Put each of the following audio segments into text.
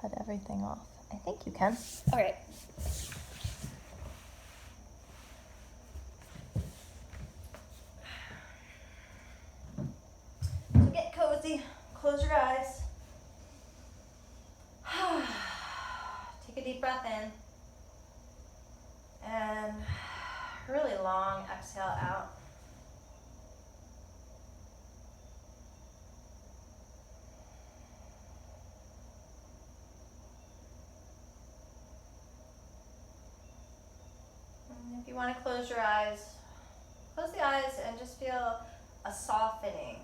Cut everything off. I think you can. All right. So get cozy. Close your eyes. Take a deep breath in. And really long exhale out. And if you want to close your eyes, close the eyes and just feel a softening.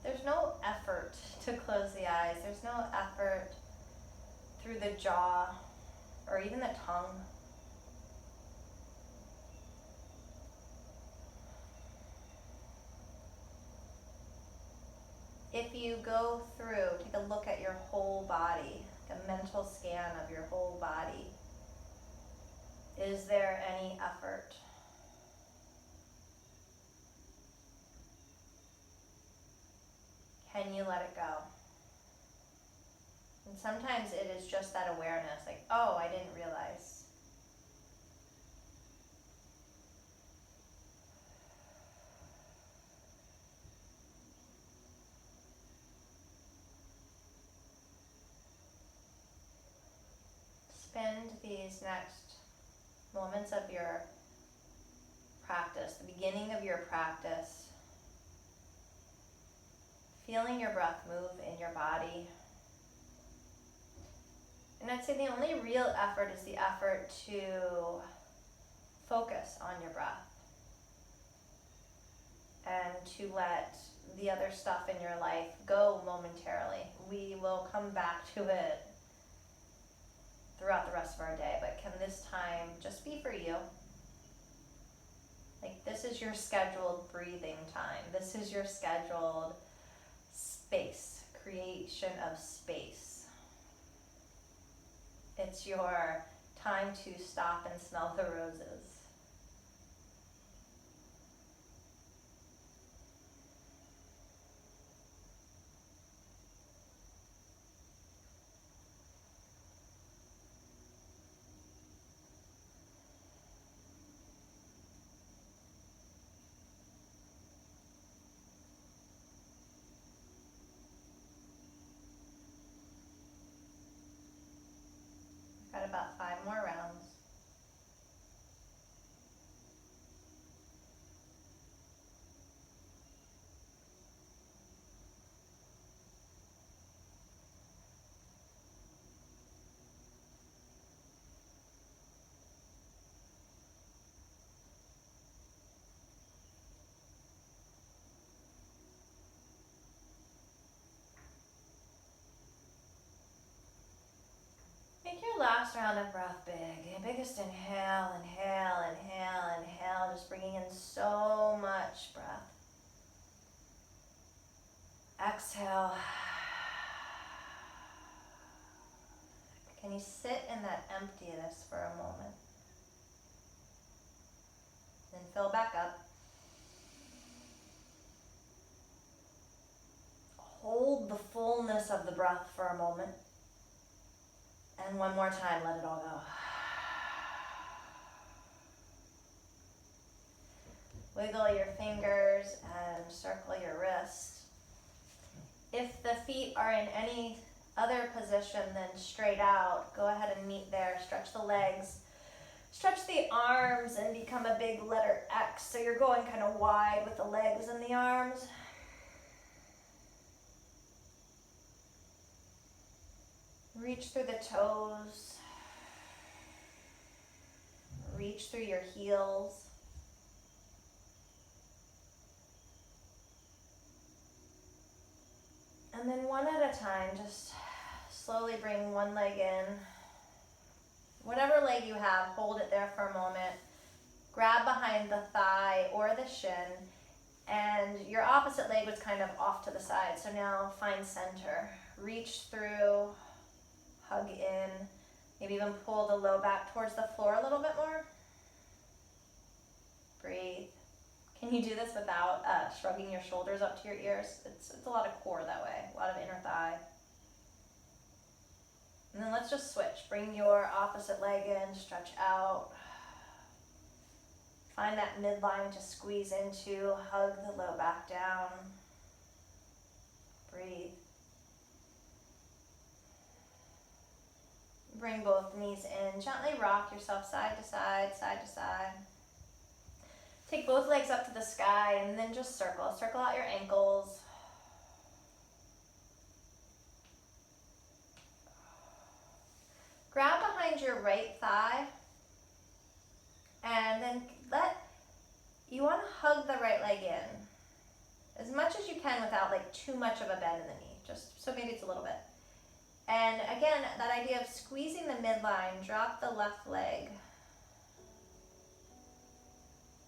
There's no effort to close the eyes. There's no effort through the jaw or even the tongue. If you go through, take a look at your whole body, a mental scan of your whole body. Is there any effort? Can you let it go? And sometimes it is just that awareness, like, oh, I didn't realize. Spend these next moments of your practice, the beginning of your practice, feeling your breath move in your body. And I'd say the only real effort is the effort to focus on your breath and to let the other stuff in your life go momentarily. We will come back to it throughout the rest of our day, but can this time just be for you? Like, this is your scheduled breathing time. This is your scheduled space, creation of space. It's your time to stop and smell the roses. Got about 5 more rounds. Make your last round of breath big. Biggest inhale, inhale, inhale, inhale. Just bringing in so much breath. Exhale. Can you sit in that emptiness for a moment? Then fill back up. Hold the fullness of the breath for a moment. And one more time, let it all go. Wiggle your fingers and circle your wrists. If the feet are in any other position than straight out, go ahead and meet there. Stretch the legs. Stretch the arms and become a big letter X. So you're going kind of wide with the legs and the arms. Reach through the toes. Reach through your heels. And then one at a time, just slowly bring one leg in. Whatever leg you have, hold it there for a moment. Grab behind the thigh or the shin, and your opposite leg was kind of off to the side. So now find center. Reach through, hug in, maybe even pull the low back towards the floor a little bit more. Breathe. Can you do this without shrugging your shoulders up to your ears? It's a lot of core that way, a lot of inner thigh. And then let's just switch. Bring your opposite leg in, stretch out. Find that midline to squeeze into, hug the low back down. Breathe. Bring both knees in, gently rock yourself side to side, side to side. Take both legs up to the sky and then just circle. Circle out your ankles. Grab behind your right thigh and then you want to hug the right leg in as much as you can without like too much of a bend in the knee, just so maybe it's a little bit. And again, that idea of squeezing the midline, drop the left leg.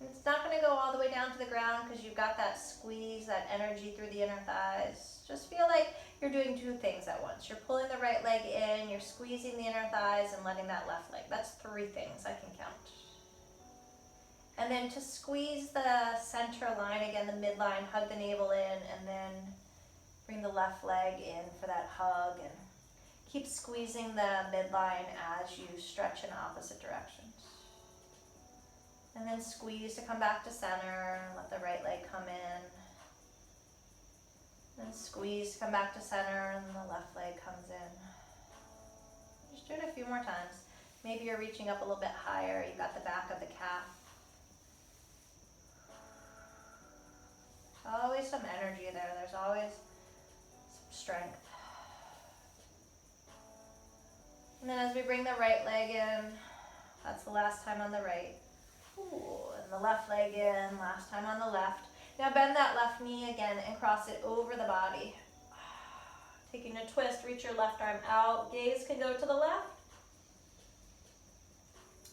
It's not going to go all the way down to the ground because you've got that squeeze, that energy through the inner thighs. Just feel like you're doing two things at once. You're pulling the right leg in, you're squeezing the inner thighs and letting that left leg. That's 3 things I can count. And then to squeeze the center line, again, the midline, hug the navel in, and then bring the left leg in for that hug. And keep squeezing the midline as you stretch in opposite directions. And then squeeze to come back to center, let the right leg come in. Then squeeze to come back to center, and the left leg comes in. Just do it a few more times. Maybe you're reaching up a little bit higher, you've got the back of the calf. Always some energy there, there's always some strength. And then as we bring the right leg in, that's the last time on the right. Ooh, and the left leg in, last time on the left. Now bend that left knee again and cross it over the body. Taking a twist, reach your left arm out. Gaze can go to the left.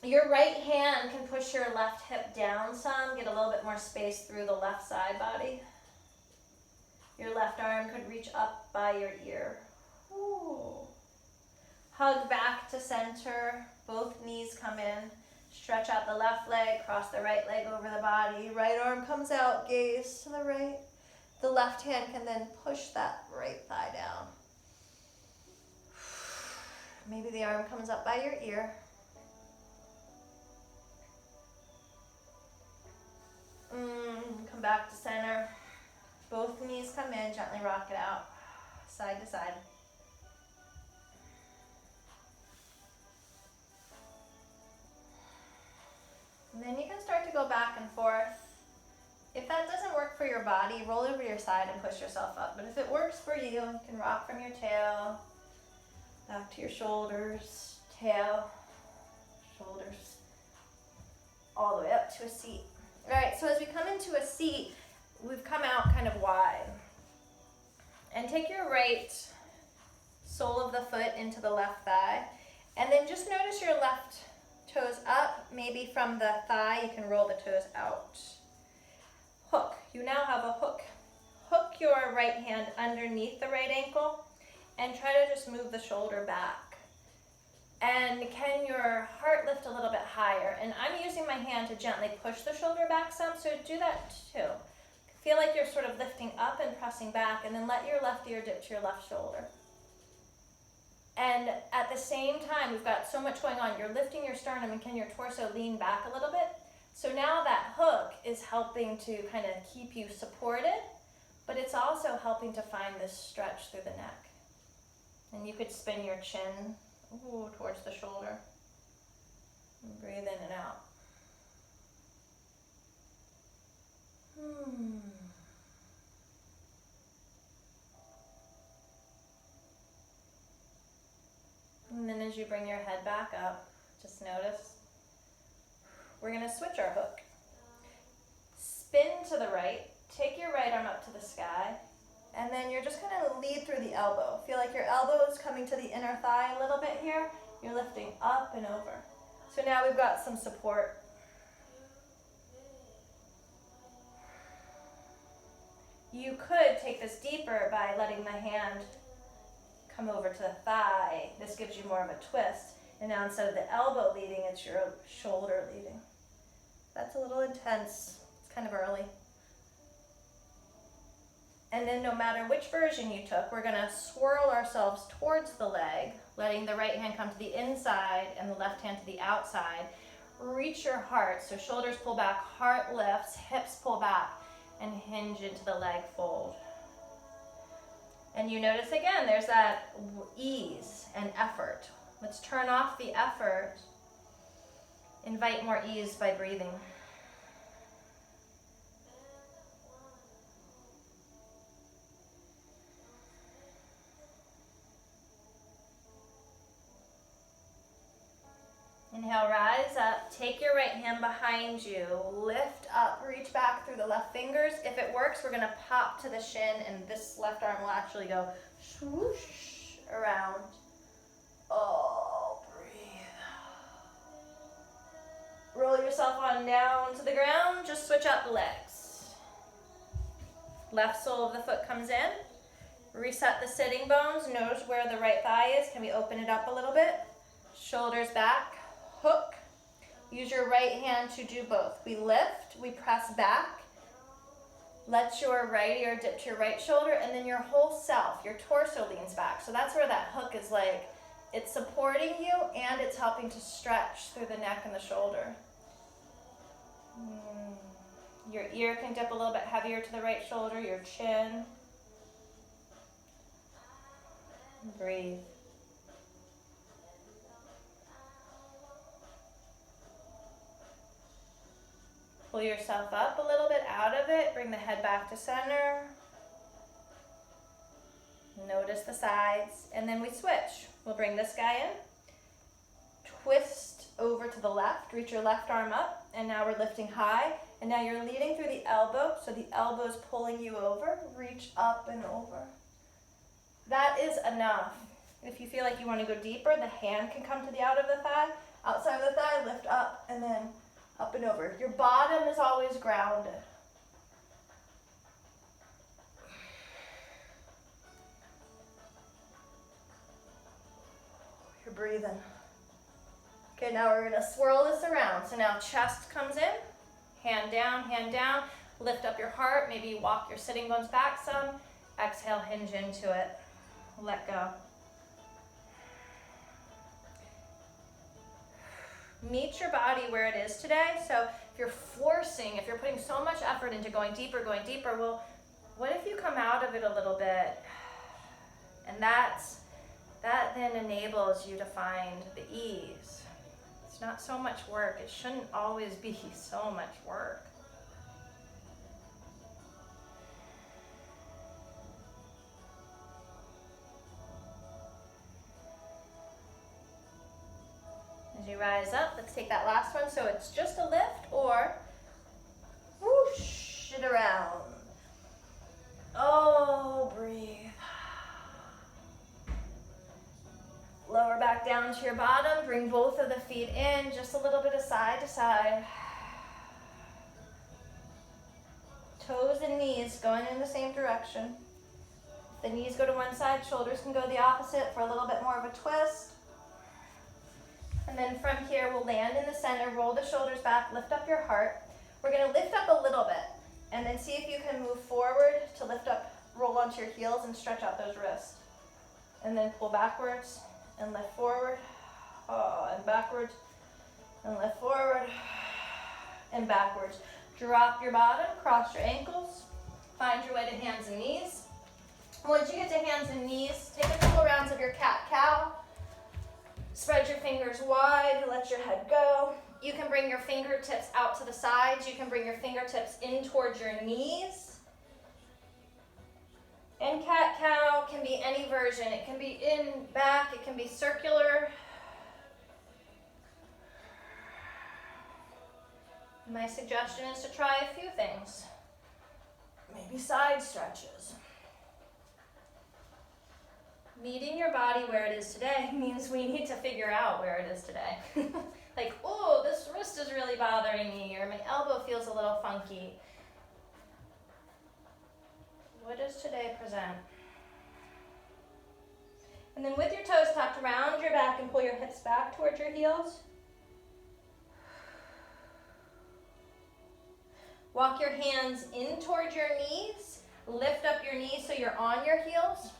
Your right hand can push your left hip down some, get a little bit more space through the left side body. Your left arm could reach up by your ear. Ooh. Hug back to center, both knees come in. Stretch out the left leg, cross the right leg over the body. Right arm comes out, gaze to the right. The left hand can then push that right thigh down. Maybe the arm comes up by your ear. Come back to center. Both knees come in, gently rock it out, side to side. And then you can start to go back and forth. If that doesn't work for your body, roll over your side and push yourself up. But if it works for you, you can rock from your tail, back to your shoulders, tail, shoulders, all the way up to a seat. All right, so as we come into a seat, we've come out kind of wide. And take your right sole of the foot into the left thigh. And then just notice your left toes up, maybe from the thigh, you can roll the toes out. Hook, you now have a hook. Hook your right hand underneath the right ankle and try to just move the shoulder back. And can your heart lift a little bit higher? And I'm using my hand to gently push the shoulder back some, so do that too. Feel like you're sort of lifting up and pressing back, and then let your left ear dip to your left shoulder. And at the same time, we've got so much going on. You're lifting your sternum, and can your torso lean back a little bit? So now that hook is helping to kind of keep you supported, but it's also helping to find this stretch through the neck. And you could spin your chin towards the shoulder. And breathe in and out. And then as you bring your head back up, just notice, we're going to switch our hook. Spin to the right, take your right arm up to the sky, and then you're just going to lead through the elbow. Feel like your elbow is coming to the inner thigh a little bit here. You're lifting up and over. So now we've got some support. You could take this deeper by letting the hand come over to the thigh. This gives you more of a twist. And now instead of the elbow leading, it's your shoulder leading. That's a little intense. It's kind of early. And then no matter which version you took, we're gonna swirl ourselves towards the leg, letting the right hand come to the inside and the left hand to the outside. Reach your heart, so shoulders pull back, heart lifts, hips pull back, and hinge into the leg fold. And you notice again, there's that ease and effort. Let's turn off the effort. Invite more ease by breathing. Inhale, rise up. Take your right hand behind you. Lift up, reach back through the left fingers. If it works, we're gonna pop to the shin and this left arm will actually go swoosh around. Oh, breathe. Roll yourself on down to the ground. Just switch up the legs. Left sole of the foot comes in. Reset the sitting bones. Notice where the right thigh is. Can we open it up a little bit? Shoulders back. Hook. Use your right hand to do both. We lift, we press back. Let your right ear dip to your right shoulder, and then your whole self, your torso leans back. So that's where that hook is like, it's supporting you and it's helping to stretch through the neck and the shoulder. Your ear can dip a little bit heavier to the right shoulder, your chin. Breathe. Pull yourself up a little bit out of it. Bring the head back to center. Notice the sides. And then we switch. We'll bring this guy in. Twist over to the left. Reach your left arm up. And now we're lifting high. And now you're leading through the elbow. So the elbow's pulling you over. Reach up and over. That is enough. If you feel like you want to go deeper, the hand can come to the out of the thigh. Outside of the thigh, lift up and then up and over. Your bottom is always grounded. You're breathing. Okay, now we're gonna swirl this around. So now chest comes in, hand down, lift up your heart, maybe walk your sitting bones back some. Exhale, hinge into it, let go. Meet your body where it is today. So if you're forcing, if you're putting so much effort into going deeper, well, what if you come out of it a little bit? And that then enables you to find the ease. It's not so much work. It shouldn't always be so much work. As you rise up, let's take that last one. So it's just a lift or whoosh it around. Oh, breathe. Lower back down to your bottom. Bring both of the feet in, just a little bit of side to side. Toes and knees going in the same direction. If the knees go to one side, shoulders can go the opposite for a little bit more of a twist. And then from here, we'll land in the center, roll the shoulders back, lift up your heart. We're gonna lift up a little bit, and then see if you can move forward to lift up, roll onto your heels and stretch out those wrists. And then pull backwards and lift forward, and backwards, and lift forward, and backwards. Drop your bottom, cross your ankles, find your way to hands and knees. Once you get to hands and knees, take a couple rounds of your cat-cow. Spread your fingers wide, let your head go. You can bring your fingertips out to the sides. You can bring your fingertips in towards your knees. And cat-cow can be any version. It can be in, back, it can be circular. My suggestion is to try a few things. Maybe side stretches. Meeting your body where it is today means we need to figure out where it is today. Like, oh, this wrist is really bothering me, or my elbow feels a little funky. What does today present? And then with your toes tucked around your back and pull your hips back towards your heels. Walk your hands in towards your knees. Lift up your knees so you're on your heels.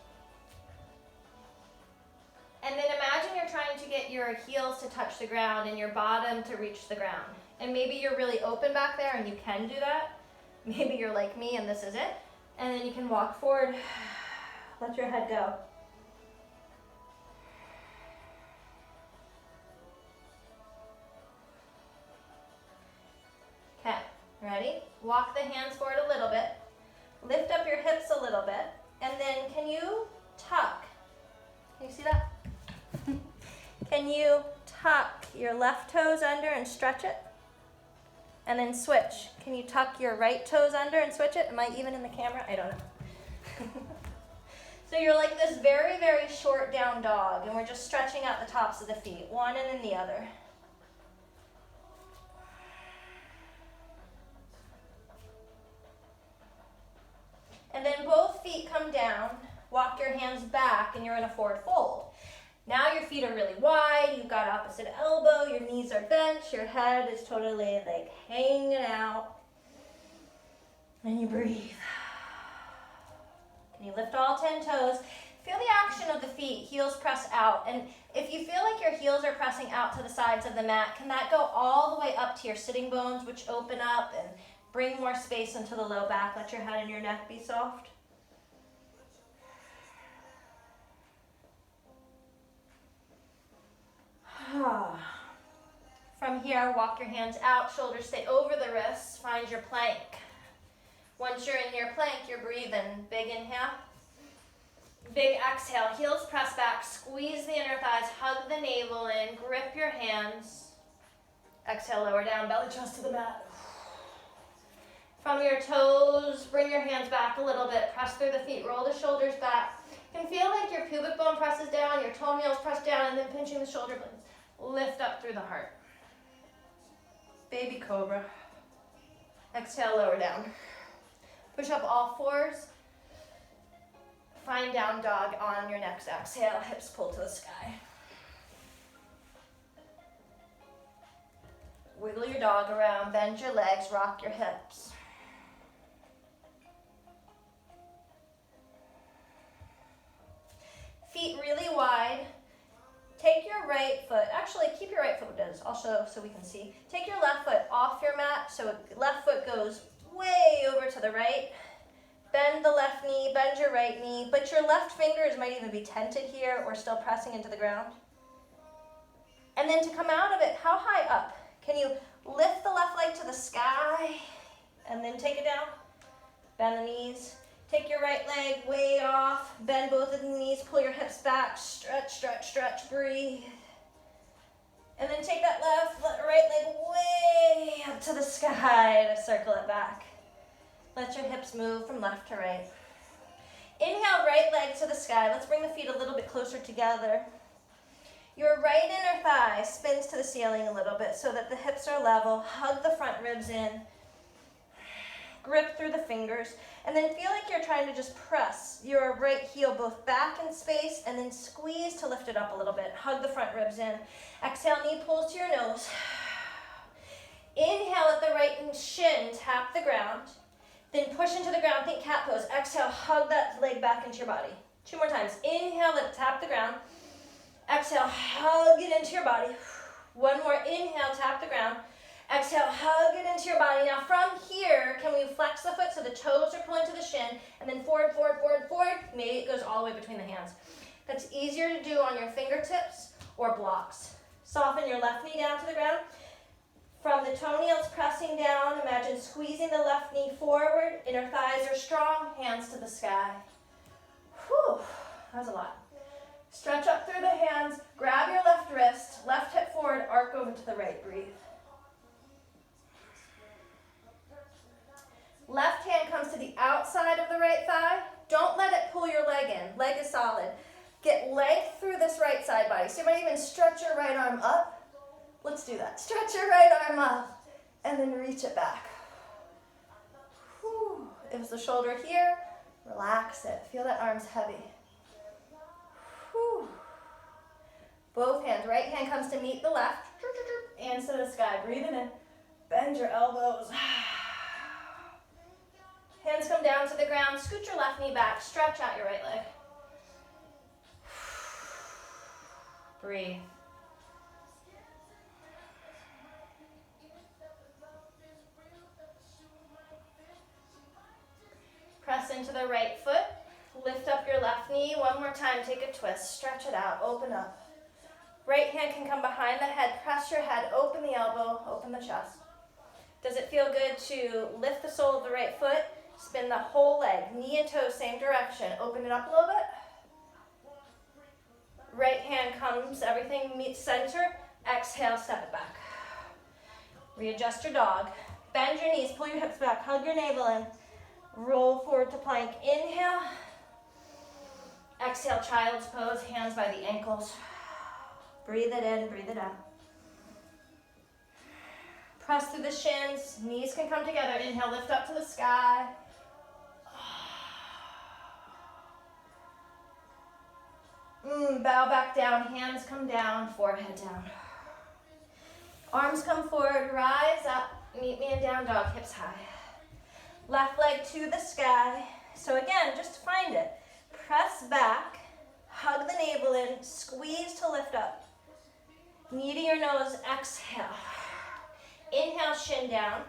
And then imagine you're trying to get your heels to touch the ground and your bottom to reach the ground. And maybe you're really open back there and you can do that. Maybe you're like me and this is it. And then you can walk forward. Let your head go. Okay, ready? Walk the hands forward a little bit. Lift up your hips a little bit. And then can you tuck? Can you see that? Can you tuck your left toes under and stretch it? And then switch. Can you tuck your right toes under and switch it? Am I even in the camera? I don't know. So you're like this very, very short down dog, and we're just stretching out the tops of the feet, one and then the other. And then both feet come down, walk your hands back, and you're in a forward fold. Now your feet are really wide, you've got opposite elbow, your knees are bent, your head is totally like hanging out. And you breathe. Can you lift all 10 toes? Feel the action of the feet, heels press out. And if you feel like your heels are pressing out to the sides of the mat, can that go all the way up to your sitting bones, which open up and bring more space into the low back. Let your head and your neck be soft. From here, walk your hands out, shoulders stay over the wrists, find your plank. Once you're in your plank, you're breathing. Big inhale, big exhale, heels press back, squeeze the inner thighs, hug the navel in, grip your hands. Exhale, lower down, belly trust to the mat. From your toes, bring your hands back a little bit, press through the feet, roll the shoulders back. You can feel like your pubic bone presses down, your toenails press down, and then pinching the shoulder blades. Lift up through the heart. Baby cobra. Exhale, lower down. Push up all fours. Find down dog on your next exhale. Hips pull to the sky. Wiggle your dog around. Bend your legs. Rock your hips. Feet really wide. Take your right foot, actually keep your right foot as, I'll show so we can see. Take your left foot off your mat, so left foot goes way over to the right. Bend the left knee, bend your right knee, but your left fingers might even be tented here or still pressing into the ground. And then to come out of it, how high up? Can you lift the left leg to the sky and then take it down? Bend the knees. Take your right leg way off, bend both of the knees, pull your hips back, stretch, stretch, stretch, breathe. And then take that right leg way up to the sky to circle it back. Let your hips move from left to right. Inhale, right leg to the sky. Let's bring the feet a little bit closer together. Your right inner thigh spins to the ceiling a little bit so that the hips are level. Hug the front ribs in. Grip through the fingers. And then feel like you're trying to just press your right heel both back in space and then squeeze to lift it up a little bit. Hug the front ribs in. Exhale, knee pulls to your nose. Inhale, let the right shin tap the ground. Then push into the ground, think cat pose. Exhale, hug that leg back into your body. 2 more times. Inhale, let it tap the ground. Exhale, hug it into your body. 1 more. Inhale, tap the ground. Exhale, hug it into your body. Now from here, can we flex the foot so the toes are pulling to the shin, and then forward, forward, forward, forward. Maybe it goes all the way between the hands. That's easier to do on your fingertips or blocks. Soften your left knee down to the ground. From the toenails pressing down, imagine squeezing the left knee forward. Inner thighs are strong, hands to the sky. Whew, that was a lot. Stretch up through the hands, grab your left wrist, left hip forward, arc over to the right, breathe. Left hand comes to the outside of the right thigh. Don't let it pull your leg in. Leg is solid. Get length through this right side body. So you might even stretch your right arm up. Let's do that. Stretch your right arm up and then reach it back. Whew. If it's the shoulder here, relax it. Feel that arm's heavy. Whew. Both hands. Right hand comes to meet the left. Hands to the sky. Breathe it in. Bend your elbows. Hands come down to the ground. Scoot your left knee back. Stretch out your right leg. Breathe. Press into the right foot. Lift up your left knee. One more time. Take a twist. Stretch it out. Open up. Right hand can come behind the head. Press your head. Open the elbow. Open the chest. Does it feel good to lift the sole of the right foot? Spin the whole leg. Knee and toe, same direction. Open it up a little bit. Right hand comes. Everything meets center. Exhale. Step it back. Readjust your dog. Bend your knees. Pull your hips back. Hug your navel in. Roll forward to plank. Inhale. Exhale, child's pose. Hands by the ankles. Breathe it in, breathe it out. Press through the shins. Knees can come together. Inhale, lift up to the sky. Bow back down. Hands come down. Forehead down. Arms come forward. Rise up. Meet me in down dog. Hips high. Left leg to the sky. So again, just find it. Press back, hug the navel in, squeeze to lift up. Knee to your nose, exhale. Inhale, shin down.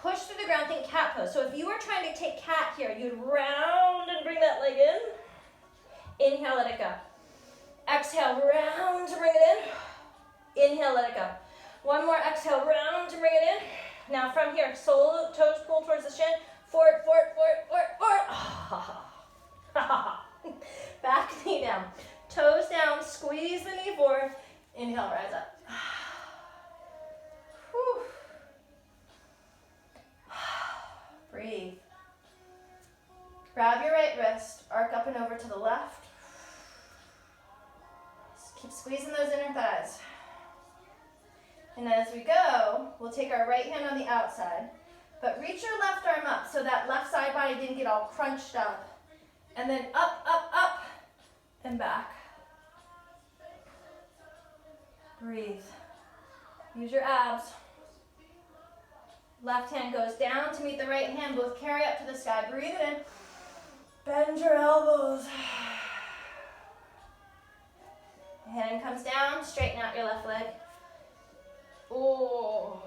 Push through the ground, think cat pose. So if you were trying to take cat here, you'd round and bring that leg in. Inhale, let it go. Exhale, round to bring it in. Inhale, let it go. One more, exhale, round to bring it in. Now from here, sole, toes pull towards the shin. Forward, forward, forward, forward, forward. Back knee down. Toes down, squeeze the knee forward. Inhale, rise up. Whew. Breathe. Grab your right wrist, arc up and over to the left. Keep squeezing those inner thighs. And as we go, we'll take our right hand on the outside, but reach your left arm up so that left side body didn't get all crunched up. And then up, up, up, and back. Breathe. Use your abs. Left hand goes down to meet the right hand. Both carry up to the sky. Breathe it in. Bend your elbows. Hand comes down. Straighten out your left leg. Oh.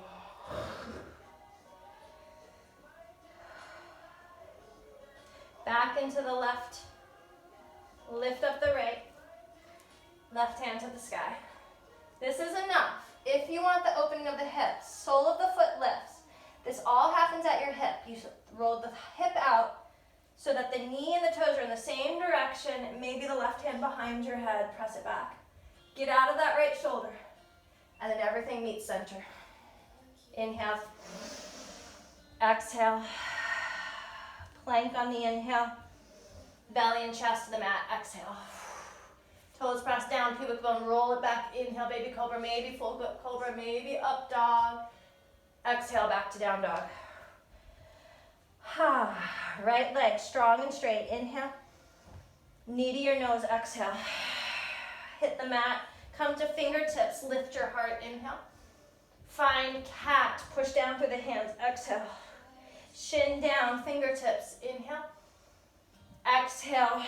Back into the left. Lift up the right. Left hand to the sky. This is enough. If you want the opening of the hips, sole of the foot lifts. This all happens at your hip. You roll the hip out so that the knee and the toes are in the same direction. Maybe the left hand behind your head. Press it back. Get out of that right shoulder. And then everything meets center. Inhale. Exhale. Plank on the inhale. Belly and chest to the mat. Exhale. Toes press down, pubic bone, roll it back. Inhale, baby cobra, maybe full cobra, maybe up dog. Exhale, back to down dog. Right leg strong and straight. Inhale. Knee to your nose. Exhale. Hit the mat. Come to fingertips. Lift your heart. Inhale. Find cat. Push down through the hands. Exhale. Shin down. Fingertips. Inhale. Exhale.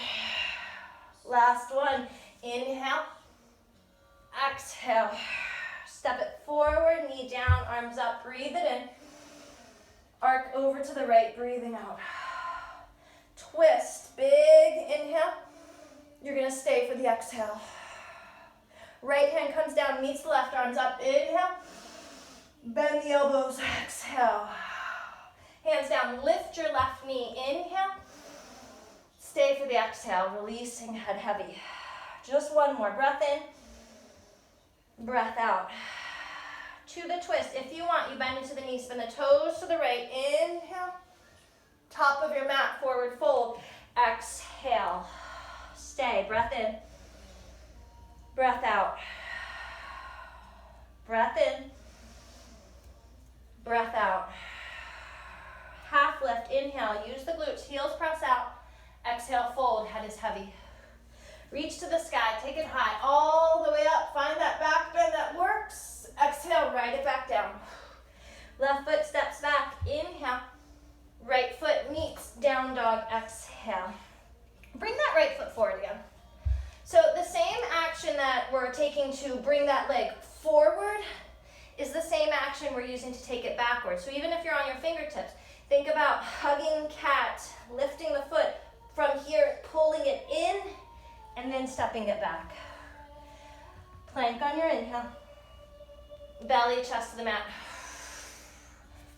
Last one. Inhale. Exhale. Step it forward. Knee down. Arms up. Breathe it in. Arc over to the right. Breathing out. Twist. Big inhale. You're going to stay for the exhale. Right hand comes down, meets the left, arms up. Inhale. Bend the elbows. Exhale. Hands down. Lift your left knee. Inhale. Stay for the exhale. Releasing head heavy. Just one more. Breath in. Breath out. To the twist. If you want, you bend into the knee. Spin the toes to the right. Inhale. Top of your mat. Forward fold. Exhale. Stay. Breath in. Breath out. Breath in. Breath out. Half lift. Inhale. Use the glutes. Heels press out. Exhale. Fold. Head is heavy. Reach to the sky. Take it high. All the way up. Find that back bend that works. Exhale. Right it back down. Left foot steps back. Inhale. Right foot meets down dog, exhale. Bring that right foot forward again. So the same action that we're taking to bring that leg forward is the same action we're using to take it backwards. So even if you're on your fingertips, think about hugging cat, lifting the foot from here, pulling it in, and then stepping it back. Plank on your inhale. Belly, chest to the mat.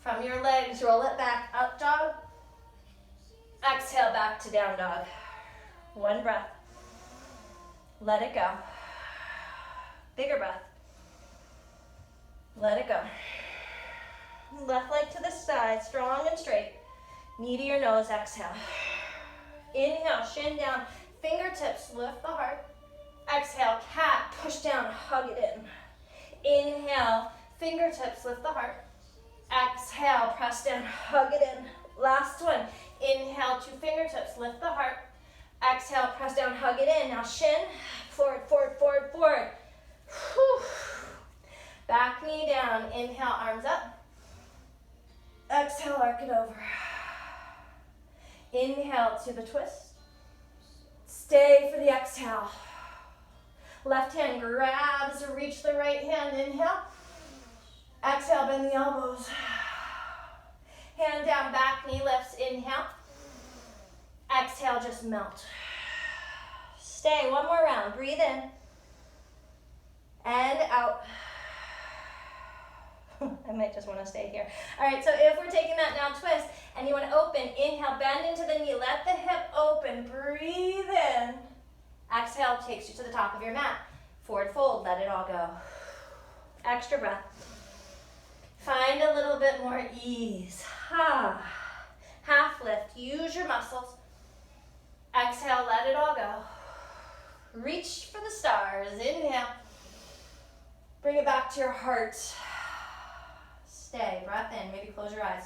From your legs, roll it back, up dog. Exhale, back to down dog. One breath. Let it go. Bigger breath. Let it go. Left leg to the side, strong and straight. Knee to your nose, exhale. Inhale, shin down, fingertips, lift the heart. Exhale, cat, push down, hug it in. Inhale, fingertips, lift the heart. Exhale, press down, hug it in. Last one. Inhale, two fingertips, lift the heart. Exhale, press down, hug it in. Now shin, forward, forward, forward, forward. Whew. Back knee down, inhale, arms up. Exhale, arc it over. Inhale to the twist. Stay for the exhale. Left hand grabs to reach the right hand, inhale. Exhale, bend the elbows. Hand down, back knee lifts, inhale. Exhale, just melt. Stay, one more round, breathe in. And out. I might just want to stay here. All right, so if we're taking that now twist, and you want to open, inhale, bend into the knee, let the hip open, breathe in. Exhale takes you to the top of your mat. Forward fold, let it all go. Extra breath. Find a little bit more ease. Half lift, use your muscles. Exhale, let it all go. Reach for the stars, inhale. Bring it back to your heart. Stay, breath in, maybe close your eyes.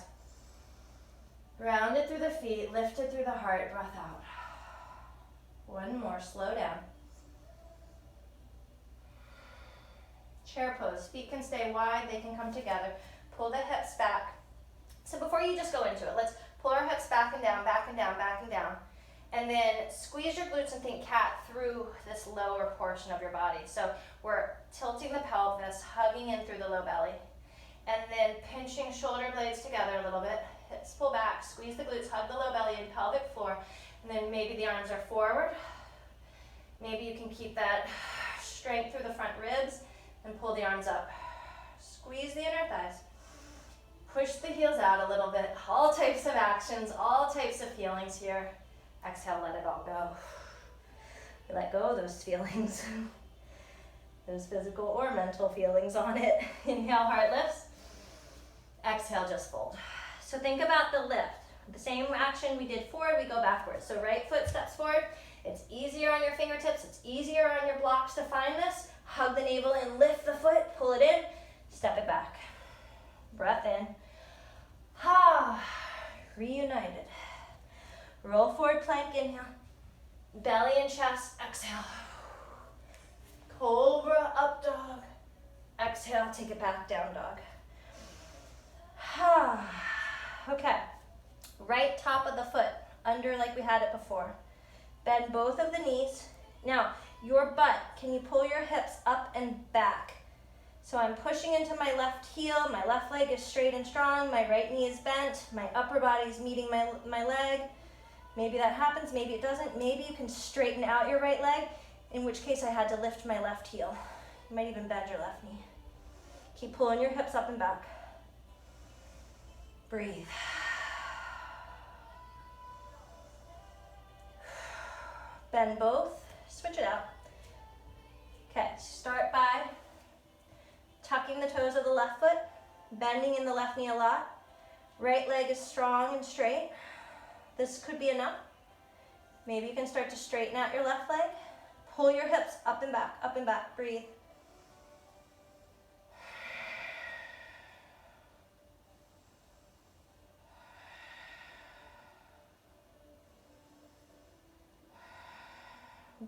Round it through the feet, lift it through the heart, breath out. One more, slow down. Chair pose, feet can stay wide, they can come together. Pull the hips back. So before you just go into it, let's pull our hips back and down, back and down, back and down. And then squeeze your glutes and think cat through this lower portion of your body. So we're tilting the pelvis, hugging in through the low belly. And then pinching shoulder blades together a little bit. Hips pull back, squeeze the glutes, hug the low belly and pelvic floor. And then maybe the arms are forward. Maybe you can keep that strength through the front ribs and pull the arms up. Squeeze the inner thighs. Push the heels out a little bit. All types of actions, all types of feelings here. Exhale, let it all go. Let go of those feelings. Those physical or mental feelings on it. Inhale, heart lifts. Exhale, just fold. So think about the lift. The same action we did forward, we go backwards. So right foot steps forward. It's easier on your fingertips. It's easier on your blocks to find this. Hug the navel in, lift the foot, pull it in, step it back. Breath in. Reunited. Roll forward plank, inhale. Belly and chest, exhale. Cobra, up dog. Exhale, take it back, down dog. Okay. Right top of the foot, under like we had it before. Bend both of the knees. Now, your butt, can you pull your hips up and back? So I'm pushing into my left heel, my left leg is straight and strong, my right knee is bent, my upper body is meeting my leg. Maybe that happens, maybe it doesn't. Maybe you can straighten out your right leg, in which case I had to lift my left heel. You might even bend your left knee. Keep pulling your hips up and back. Breathe. Bend both, switch it out. Okay, start by tucking the toes of the left foot, bending in the left knee a lot. Right leg is strong and straight. This could be enough. Maybe you can start to straighten out your left leg. Pull your hips up and back, breathe.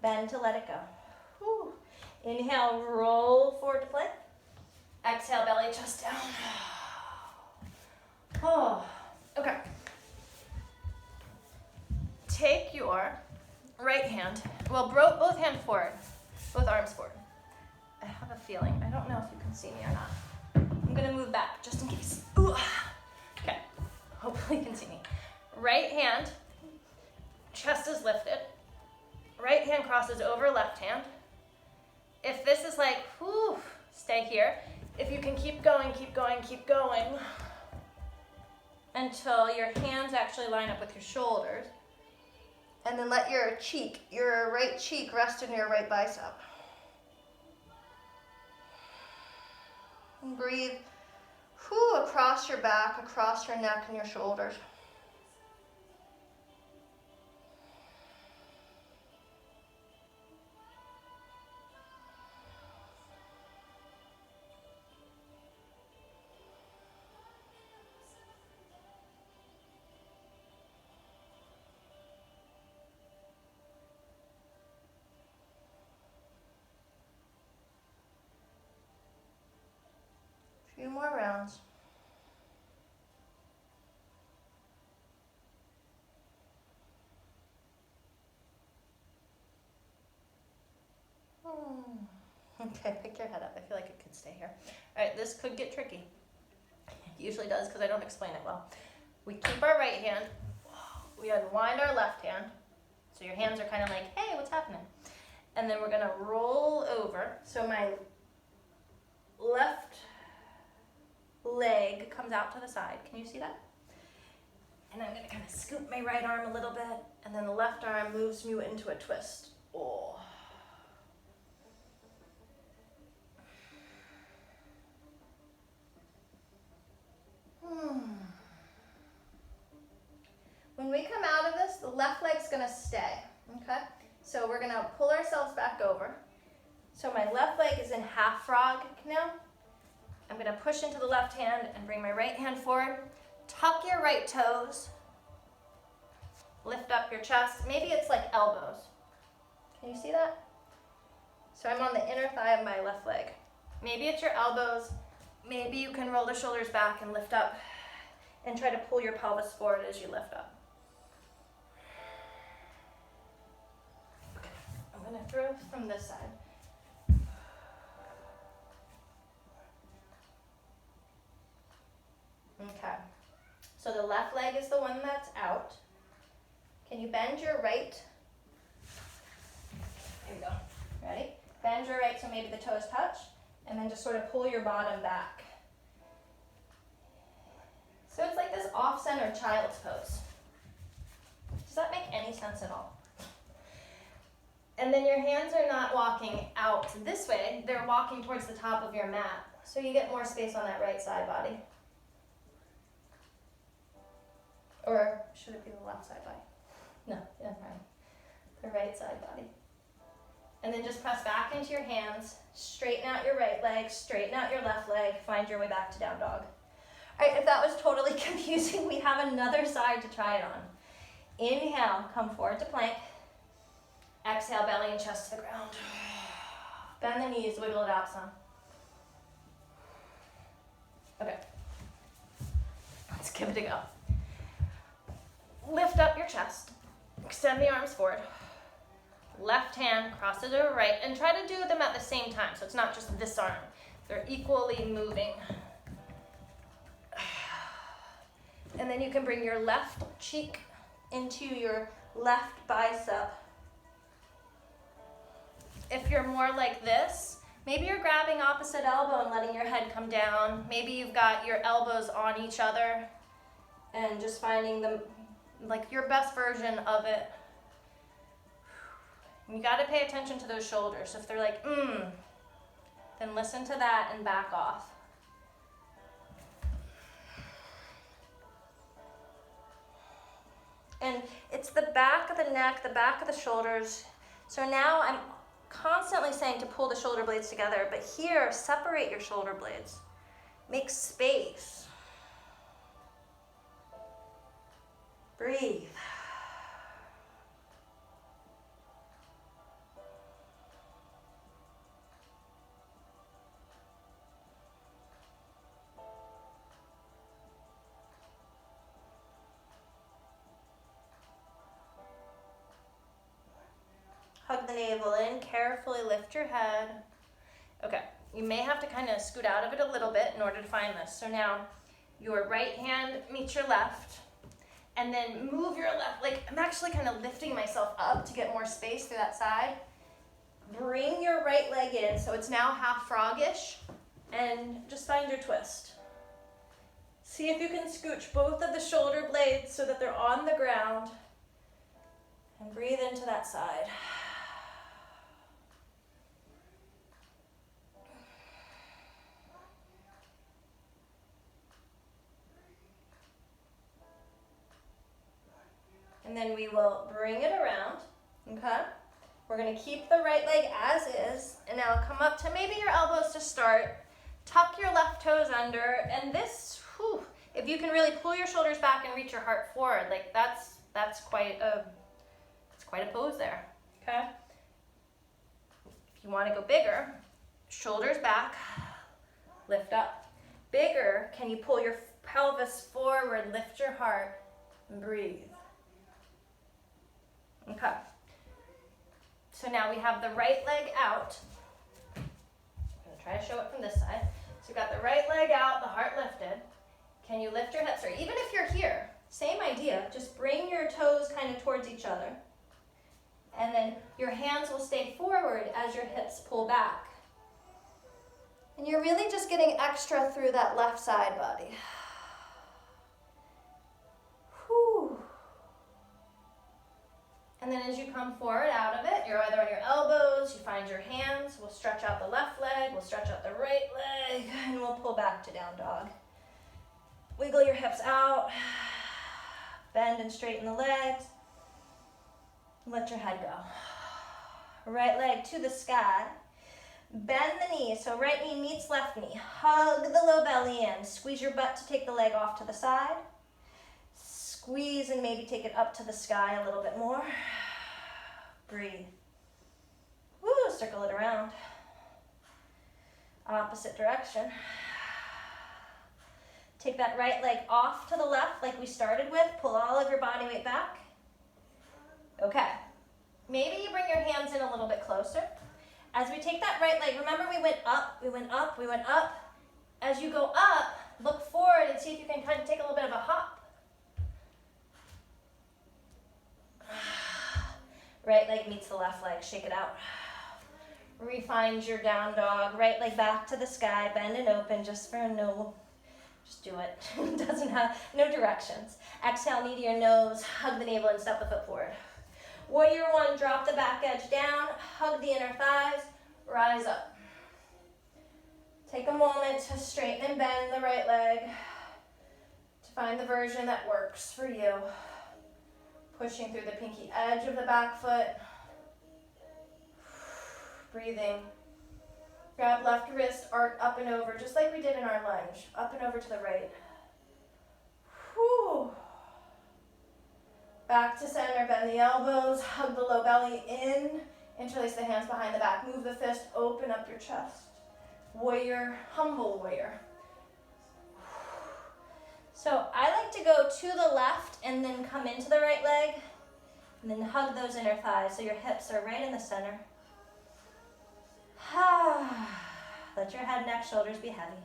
Bend to let it go. Whew. Inhale, roll forward to plank. Exhale, belly, chest down. Oh, okay. take your right hand, well, both hands forward, both arms forward. I have a feeling, I don't know if you can see me or not. I'm gonna move back just in case. Ooh. Okay, hopefully you can see me. Right hand, chest is lifted. Right hand crosses over left hand. If this is like, whew, stay here. If you can keep going, keep going, keep going until your hands actually line up with your shoulders. And then let your right cheek rest in your right bicep. And breathe across your back, across your neck and your shoulders. A few more rounds. Okay, pick your head up. I feel like it could stay here. All right, this could get tricky. It usually does because I don't explain it well. We keep our right hand. We unwind our left hand. So your hands are kind of like, hey, what's happening? And then we're going to roll over. So my left leg comes out to the side. Can you see that? And I'm going to kind of scoop my right arm a little bit. And then the left arm moves me into a twist. Oh. When we come out of this, the left leg's gonna stay, okay? So we're gonna pull ourselves back over. So my left leg is in half frog now. I'm gonna push into the left hand and bring my right hand forward. Tuck your right toes. Lift up your chest. Maybe it's like elbows. Can you see that? So I'm on the inner thigh of my left leg. Maybe it's your elbows. Maybe you can roll the shoulders back and lift up and try to pull your pelvis forward as you lift up. Okay, I'm gonna throw from this side. Okay, so the left leg is the one that's out. Can you bend your right? Here we go, ready? Bend your right so maybe the toes touch, and then just sort of pull your bottom back. So it's like this off-center child's pose. Does that make any sense at all? And then your hands are not walking out this way, they're walking towards the top of your mat. So you get more space on that right side body. Or should it be the left side body? No, yeah, right. The right side body. And then just press back into your hands, straighten out your right leg, straighten out your left leg, find your way back to down dog. All right, if that was totally confusing, we have another side to try it on. Inhale, come forward to plank. Exhale, belly and chest to the ground. Bend the knees, wiggle it out some. Okay, let's give it a go. Lift up your chest, extend the arms forward. Left hand crosses over right, and try to do them at the same time, so it's not just this arm. They're equally moving. And then you can bring your left cheek into your left bicep. If you're more like this, maybe you're grabbing opposite elbow and letting your head come down. Maybe you've got your elbows on each other and just finding them, like your best version of it. You gotta pay attention to those shoulders. If they're like, then listen to that and back off. And it's the back of the neck, the back of the shoulders. So now I'm constantly saying to pull the shoulder blades together, but here, separate your shoulder blades. Make space. Breathe. the navel in, carefully lift your head. Okay, you may have to kind of scoot out of it a little bit in order to find this. So now your right hand meets your left, and then move your left, like I'm actually kind of lifting myself up to get more space through that side. Bring your right leg in, so it's now half froggish, and just find your twist. See if you can scooch both of the shoulder blades so that they're on the ground, and breathe into that side. And then we will bring it around, okay? We're gonna keep the right leg as is, and now come up to maybe your elbows to start. Tuck your left toes under, and this, if you can really pull your shoulders back and reach your heart forward, like that's quite a pose there, okay? If you wanna go bigger, shoulders back, lift up. Bigger, can you pull your pelvis forward, lift your heart, and breathe. Okay. So now we have the right leg out. I'm gonna try to show it from this side. So you've got the right leg out, the heart lifted. Can you lift your hips? Or even if you're here, same idea, just bring your toes kind of towards each other. And then your hands will stay forward as your hips pull back. And you're really just getting extra through that left side body. Whew. And then as you come forward out of it, you're either on your elbows, you find your hands, we'll stretch out the left leg, we'll stretch out the right leg, and we'll pull back to down dog. Wiggle your hips out, bend and straighten the legs, let your head go. Right leg to the sky, bend the knee, so right knee meets left knee, hug the low belly in, squeeze your butt to take the leg off to the side, squeeze and maybe take it up to the sky a little bit more. Breathe. Woo, circle it around. Opposite direction. Take that right leg off to the left like we started with. Pull all of your body weight back. Okay. Maybe you bring your hands in a little bit closer. As we take that right leg, remember we went up, we went up, we went up. As you go up, look forward and see if you can kind of take a little bit of a hop. Right leg meets the left leg, shake it out. Refind your down dog, right leg back to the sky, bend and open just for a no, just do it. Doesn't have, no directions. Exhale, knee to your nose, hug the navel and step the foot forward. Warrior one, drop the back edge down, hug the inner thighs, rise up. Take a moment to straighten and bend the right leg to find the version that works for you. Pushing through the pinky edge of the back foot. Breathing. Grab left wrist, arc up and over, just like we did in our lunge. Up and over to the right. Whew. Back to center, bend the elbows, hug the low belly in, interlace the hands behind the back. Move the fist, open up your chest. Warrior, humble warrior. So I like to go to the left and then come into the right leg and then hug those inner thighs so your hips are right in the center. Let your head, neck, shoulders be heavy.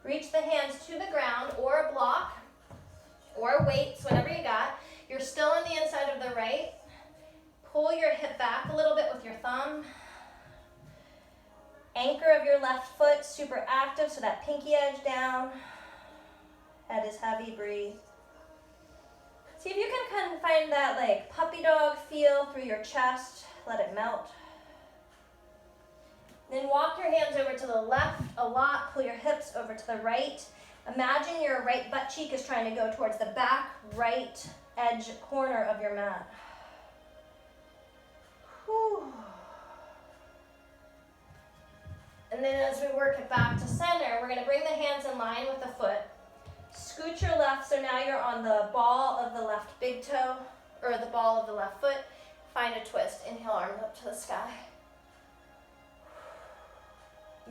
Reach the hands to the ground or a block or weights, whatever you got. You're still on the inside of the right. Pull your hip back a little bit with your thumb. Anchor of your left foot, super active, so that pinky edge down. Head is heavy, breathe. See if you can kind of find that like puppy dog feel through your chest. Let it melt. Then walk your hands over to the left a lot. Pull your hips over to the right. Imagine your right butt cheek is trying to go towards the back right edge corner of your mat. Whew. And then as we work it back to center, we're going to bring the hands in line with the foot. Scoot your left, so now you're on the ball of the left big toe, or the ball of the left foot. Find a twist. Inhale, arms up to the sky.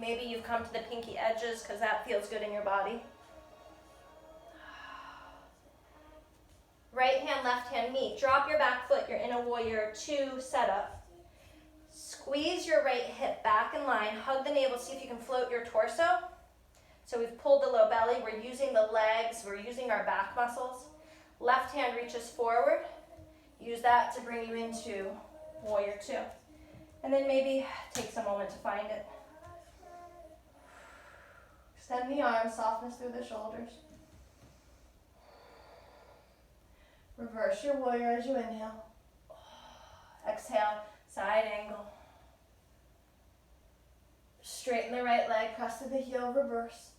Maybe you've come to the pinky edges because that feels good in your body. Right hand, left hand meet. Drop your back foot. You're in a warrior two setup. Squeeze your right hip back in line. Hug the navel. See if you can float your torso. So we've pulled the low belly. We're using the legs. We're using our back muscles. Left hand reaches forward. Use that to bring you into warrior two. And then maybe takes a moment to find it. Extend the arms, softness through the shoulders. Reverse your warrior as you inhale. Exhale, side angle. Straighten the right leg, press to the heel, reverse.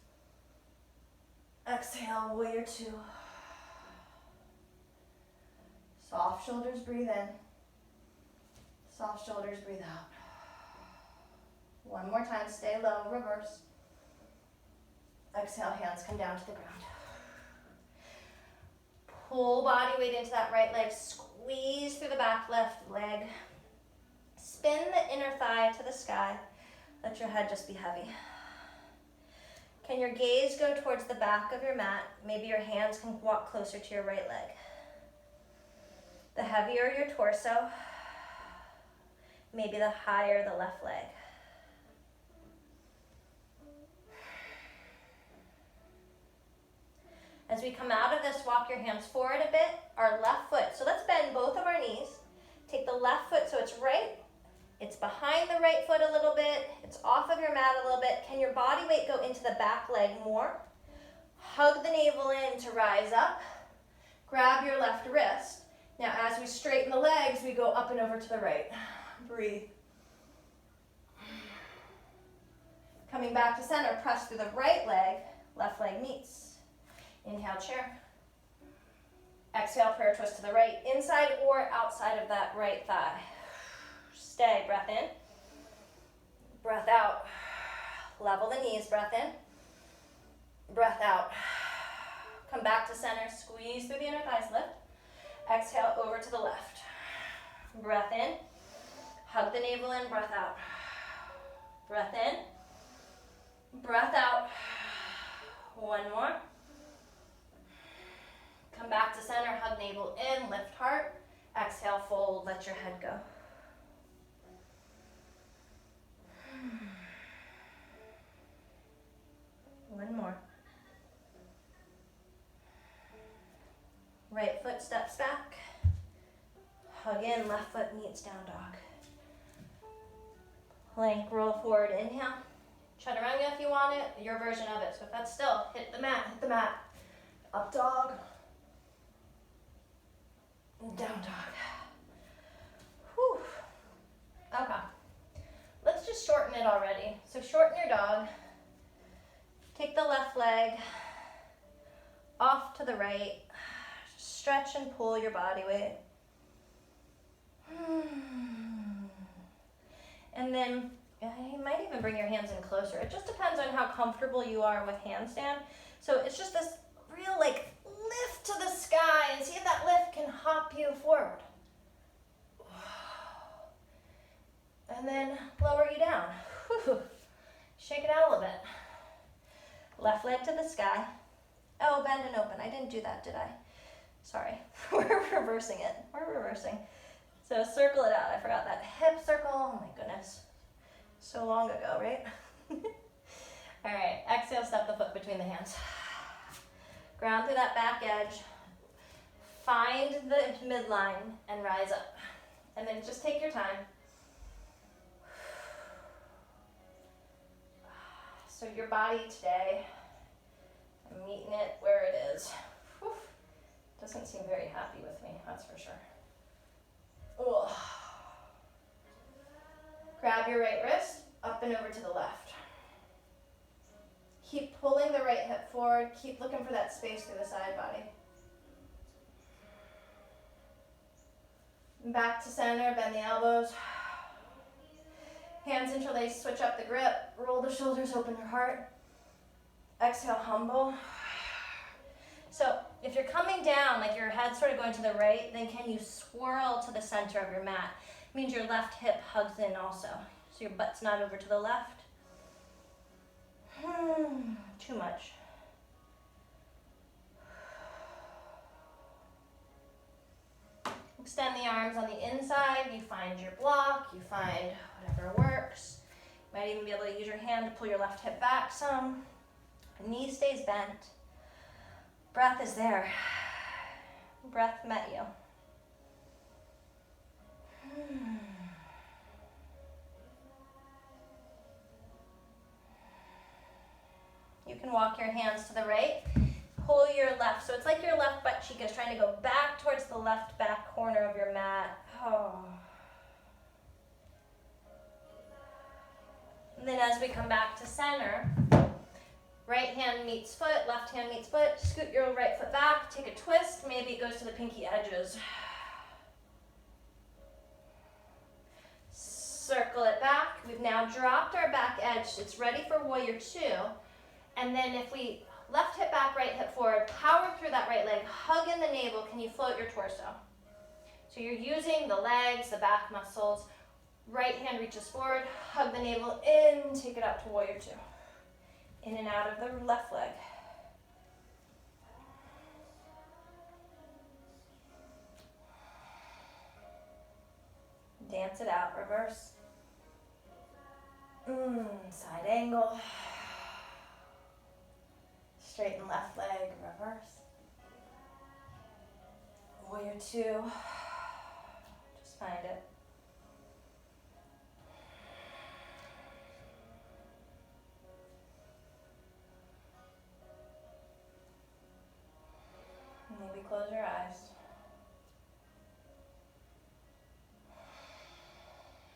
Exhale, warrior two. Soft shoulders, breathe in. Soft shoulders, breathe out. One more time, stay low, reverse. Exhale, hands come down to the ground. Pull body weight into that right leg, squeeze through the back left leg. Spin the inner thigh to the sky. Let your head just be heavy. Can your gaze go towards the back of your mat? Maybe your hands can walk closer to your right leg. The heavier your torso, maybe the higher the left leg. As we come out of this, walk your hands forward a bit, our left foot. So let's bend both of our knees. Take the left foot so it's right. It's behind the right foot a little bit. It's off of your mat a little bit. Can your body weight go into the back leg more? Hug the navel in to rise up. Grab your left wrist. Now as we straighten the legs, we go up and over to the right. Breathe. Coming back to center, press through the right leg, left leg meets. Inhale, chair. Exhale, prayer twist to the right, inside or outside of that right thigh. Stay, breath in. Breath out. Level the knees, breath in. Breath out. Come back to center, squeeze through the inner thighs, lift. Exhale, over to the left. Breath in. Hug the navel in, breath out. Breath in. Breath out. One more. Come back to center, hug navel in, lift heart. Exhale, fold, let your head go. One more. Right foot steps back. Hug in, left foot meets down dog. Plank, roll forward, inhale. Chaturanga if you want it, your version of it. So if that's still, hit the mat. Up dog. Down dog. Whew. Okay. Let's just shorten it already. So shorten your dog. Take the left leg off to the right. Stretch and pull your body weight. And then you might even bring your hands in closer. It just depends on how comfortable you are with handstand. So it's just this real like lift to the sky and see if that lift can hop you forward. And then lower you down. Whew. Shake it out a little bit. Left leg to the sky. Oh, bend and open. I didn't do that, did I? Sorry. We're reversing it. We're reversing. So circle it out. I forgot that. Hip circle. Oh my goodness. So long ago, right? All right. Exhale, step the foot between the hands. Ground through that back edge. Find the midline and rise up. And then just take your time. So your body today, I'm meeting it where it is. Whew. Doesn't seem very happy with me, that's for sure. Ugh. Grab your right wrist, up and over to the left. Keep pulling the right hip forward. Keep looking for that space through the side body. Back to center, bend the elbows. Hands interlace, switch up the grip. Roll the shoulders, open your heart. Exhale, humble. So if you're coming down, like your head's sort of going to the right, then can you swirl to the center of your mat? It means your left hip hugs in also. So your butt's not over to the left. Too much. Extend the arms on the inside. You find your block. You find whatever works. You might even be able to use your hand to pull your left hip back some. Knee stays bent. Breath is there. Breath met you. You can walk your hands to the right. Pull your left. So it's like your left butt cheek is trying to go back towards the left back corner of your mat. Oh. And then as we come back to center, right hand meets foot, left hand meets foot. Scoot your right foot back. Take a twist. Maybe it goes to the pinky edges. Circle it back. We've now dropped our back edge. It's ready for warrior two. And then if we left hip back, right hip forward, power through that right leg, hug in the navel. Can you float your torso? So you're using the legs, the back muscles. Right hand reaches forward, hug the navel in, take it up to warrior two. In and out of the left leg. Dance it out, reverse. Side angle. Straighten left leg, reverse. Warrior two. Just find it. Maybe close your eyes.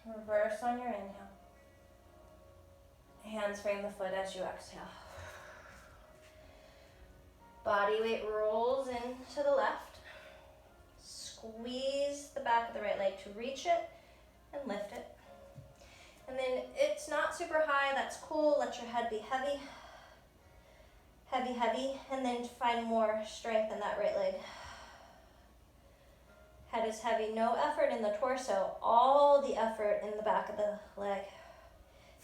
Reverse on your inhale. Hands frame the foot as you exhale. Body weight rolls into the left. Squeeze the back of the right leg to reach it and lift it. And then it's not super high, that's cool. Let your head be heavy. Heavy, heavy. And then find more strength in that right leg. Head is heavy, no effort in the torso. All the effort in the back of the leg.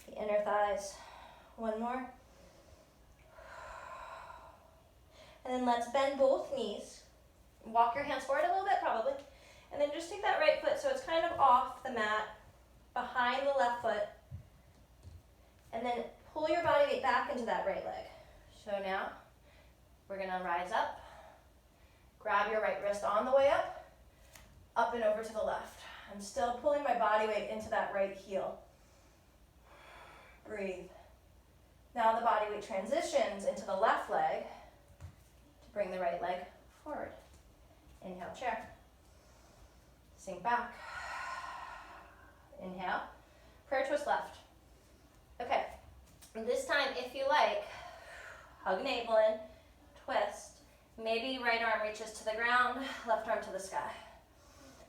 The inner thighs. One more. And then let's bend both knees. Walk your hands forward a little bit, probably. And then just take that right foot so it's kind of off the mat, behind the left foot. And then pull your body weight back into that right leg. So now, we're gonna rise up. Grab your right wrist on the way up and over to the left. I'm still pulling my body weight into that right heel. Breathe. Now the body weight transitions into the left leg to bring the right leg forward. Inhale, chair. Sink back. Inhale. Prayer twist left. Okay. And this time, if you like, hug navel in, twist. Maybe right arm reaches to the ground, left arm to the sky.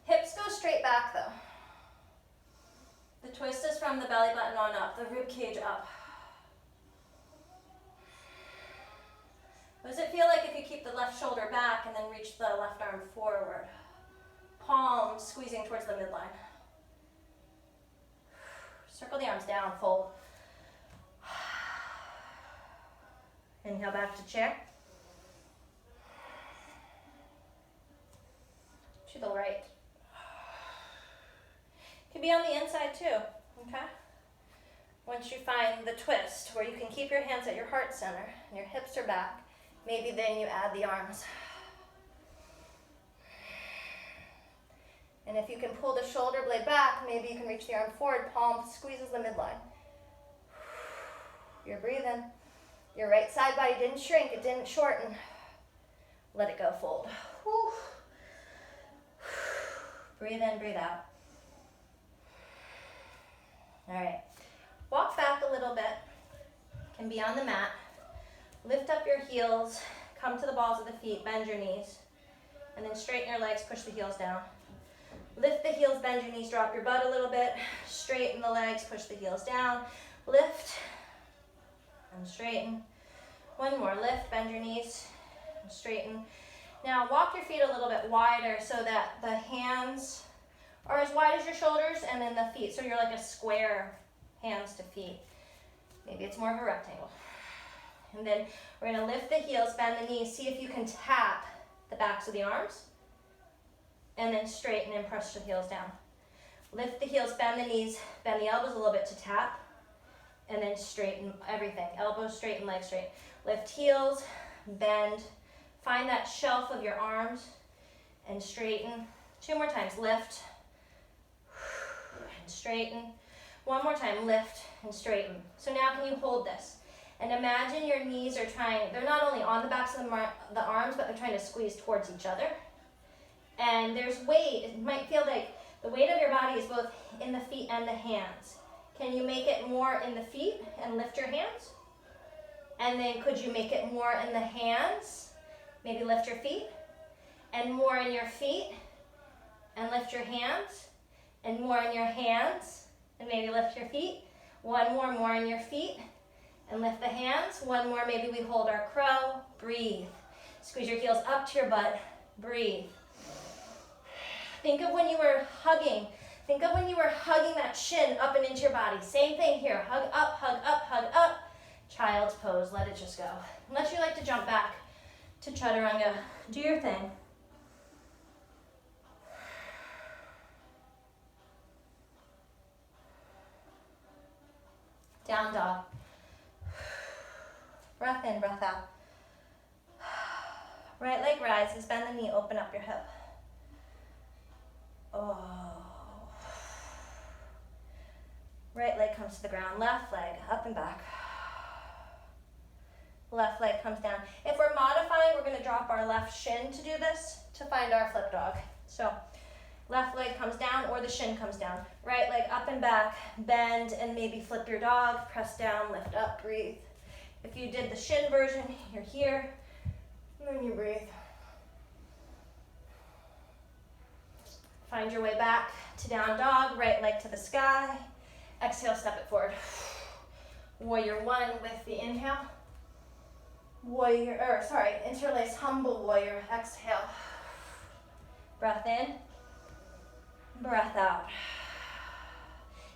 Hips go straight back though. The twist is from the belly button on up, the rib cage up. What does it feel like if you keep the left shoulder back and then reach the left arm forward? Palms squeezing towards the midline. Circle the arms down, fold. Inhale back to chair. To the right. Can be on the inside too, okay? Once you find the twist where you can keep your hands at your heart center and your hips are back, maybe then you add the arms. And if you can pull the shoulder blade back, maybe you can reach the arm forward, palm squeezes the midline. You're breathing. Your right side body didn't shrink, it didn't shorten. Let it go, fold. Whew. Breathe in, breathe out. All right, walk back a little bit. Can be on the mat. Lift up your heels, come to the balls of the feet, bend your knees, and then straighten your legs, push the heels down. Lift the heels, bend your knees, drop your butt a little bit, straighten the legs, push the heels down, lift, and straighten. One more, lift, bend your knees, and straighten. Now walk your feet a little bit wider so that the hands are as wide as your shoulders and then the feet. So you're like a square, hands to feet. Maybe it's more of a rectangle. And then we're gonna lift the heels, bend the knees, see if you can tap the backs of the arms. and then straighten and press the heels down. Lift the heels, bend the knees, bend the elbows a little bit to tap, and then straighten everything. Elbows straight and legs straight. Lift heels, bend, find that shelf of your arms, and straighten. 2 more times, lift, and straighten. 1 more time, lift and straighten. So now can you hold this? And imagine your knees are trying, they're not only on the backs of the arms, but they're trying to squeeze towards each other. And there's weight. It might feel like the weight of your body is both in the feet and the hands. Can you make it more in the feet and lift your hands? And then could you make it more in the hands? Maybe lift your feet. And more in your feet and lift your hands. And more in your hands and maybe lift your feet. 1 more in your feet and lift the hands. 1 more, maybe we hold our crow. Breathe. Squeeze your heels up to your butt. Breathe. Think of when you were hugging. Think of when you were hugging that shin up and into your body. Same thing here. Hug up, hug up, hug up. Child's pose. Let it just go. Unless you like to jump back to chaturanga, do your thing. Down dog. Breath in, breath out. Right leg rises, bend the knee, open up your hip. Oh. Right leg comes to the ground, left leg up and back. Left leg comes down. If we're modifying, we're going to drop our left shin to do this to find our flip dog. So left leg comes down or the shin comes down. Right leg up and back, bend and maybe flip your dog, press down, lift up, breathe. If you did the shin version, you're here, and then you breathe. Find your way back to down dog, right leg to the sky. Exhale, step it forward. Warrior 1 with the inhale. Interlace humble warrior. Exhale. Breath in, breath out.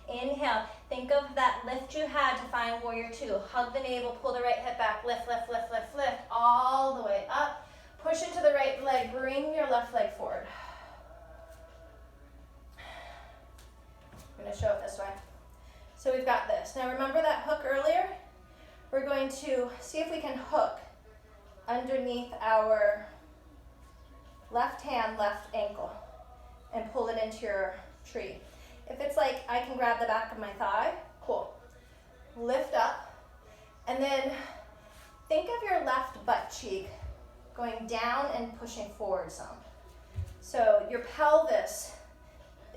Inhale. Think of that lift you had to find warrior 2. Hug the navel, pull the right hip back, lift, lift, lift, lift, lift, all the way up. Push into the right leg, bring your left leg forward. I'm going to show it this way. So we've got this. Now remember that hook earlier? We're going to see if we can hook underneath our left hand, left ankle, and pull it into your tree. If it's like I can grab the back of my thigh, cool. Lift up, and then think of your left butt cheek going down and pushing forward some. So your pelvis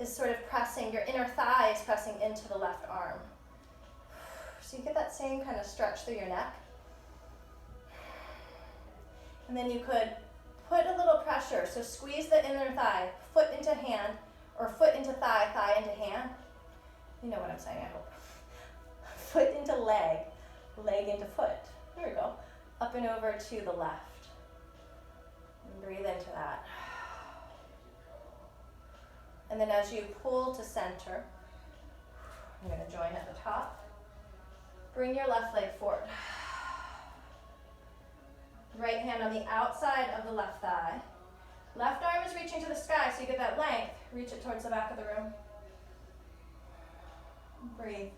is sort of pressing, your inner thigh is pressing into the left arm. So you get that same kind of stretch through your neck. And then you could put a little pressure, so squeeze the inner thigh, foot into hand, or foot into thigh, thigh into hand. You know what I'm saying, I hope. Foot into leg, leg into foot. There we go. Up and over to the left. And breathe into that. And then as you pull to center, I'm going to join at the top. Bring your left leg forward. Right hand on the outside of the left thigh. Left arm is reaching to the sky, so you get that length. Reach it towards the back of the room. Breathe.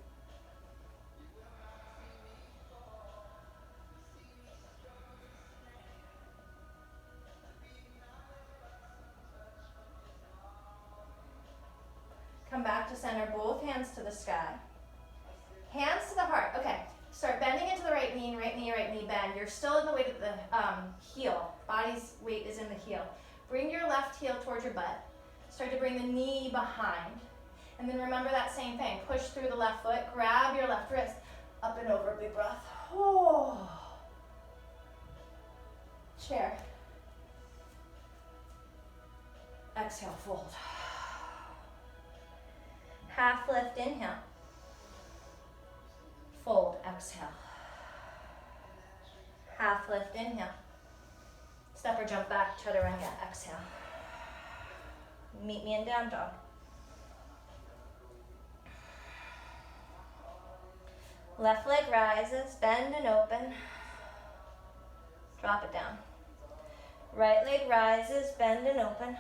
Come back to center, both hands to the sky. Hands to the heart. Okay, start bending into the right knee, bend. You're still in the weight of the heel. Body's weight is in the heel. Bring your left heel towards your butt. Start to bring the knee behind. And then remember that same thing. Push through the left foot, grab your left wrist, up and over, big breath. Oh. Chair. Exhale, fold. Half lift, inhale. Fold, exhale. Half lift, inhale. Step or jump back, chaturanga, exhale. Meet me in down dog. Left leg rises, bend and open. Drop it down. Right leg rises, bend and open.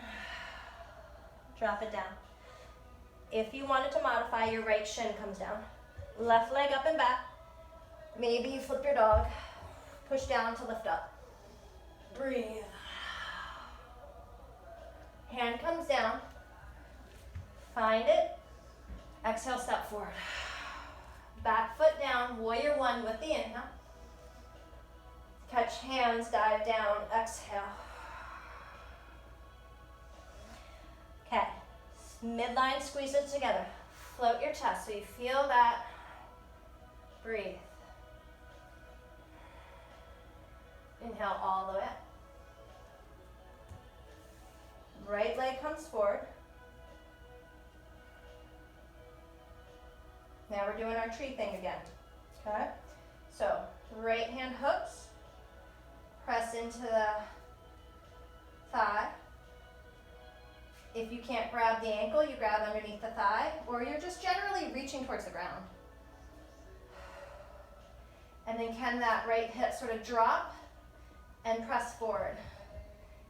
drop it down. If you wanted to modify, your right shin comes down. Left leg up and back. Maybe you flip your dog. Push down to lift up. Breathe. Hand comes down. Find it. Exhale, step forward. Back foot down, warrior one with the inhale. Catch hands, dive down, exhale. Okay, midline squeeze it together. Float your chest so you feel that. Breathe. Inhale all the way up. Right leg comes forward. Now we're doing our tree thing again, okay? So, right hand hooks, press into the thigh. If you can't grab the ankle, you grab underneath the thigh, or you're just generally reaching towards the ground. And then can that right hip sort of drop and press forward.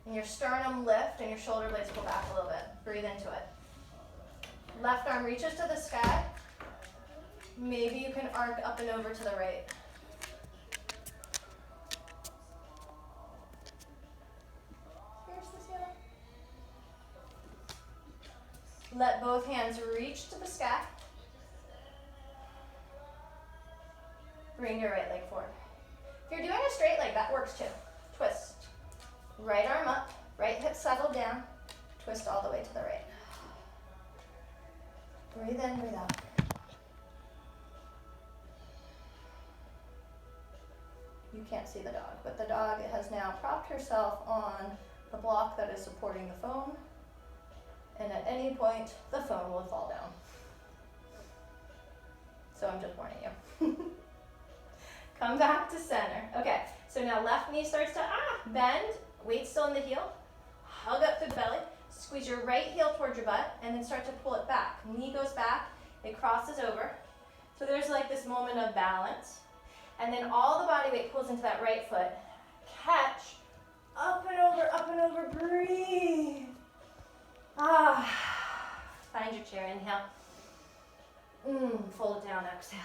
And your sternum lift and your shoulder blades pull back a little bit. Breathe into it. Left arm reaches to the sky. Maybe you can arc up and over to the right. Here's the ceiling. Let both hands reach to the sky. Bring your right leg forward. If you're doing a straight leg, that works too. Twist. Right arm up, right hip settled down. Twist all the way to the right. Breathe in, breathe out. You can't see the dog, but the dog has now propped herself on the block that is supporting the phone, and at any point, the phone will fall down. So I'm just warning you. Come back to center. Okay, so now left knee starts to bend, weight still in the heel, hug up through the belly, squeeze your right heel towards your butt, and then start to pull it back. Knee goes back, it crosses over. So there's like this moment of balance. And then all the body weight pulls into that right foot. Catch, up and over, breathe. Find your chair, inhale. Fold it down, exhale.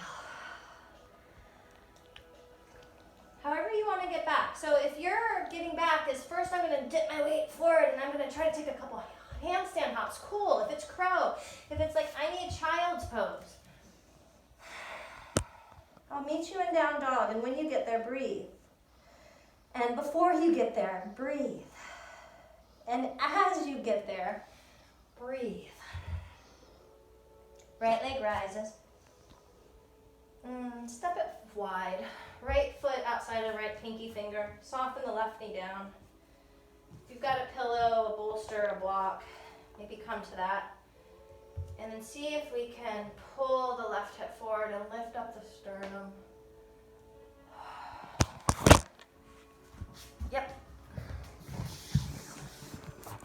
However you want to get back. So if you're getting back is first I'm going to dip my weight forward and I'm going to try to take a couple handstand hops. Cool. If it's crow, if it's like I need child's pose. I'll meet you in down dog, and when you get there, breathe. And before you get there, breathe. And as you get there, breathe. Right leg rises. Step it wide. Right foot outside of right pinky finger. Soften the left knee down. If you've got a pillow, a bolster, a block, maybe come to that. And then see if we can pull the left hip forward and lift up the sternum. Yep.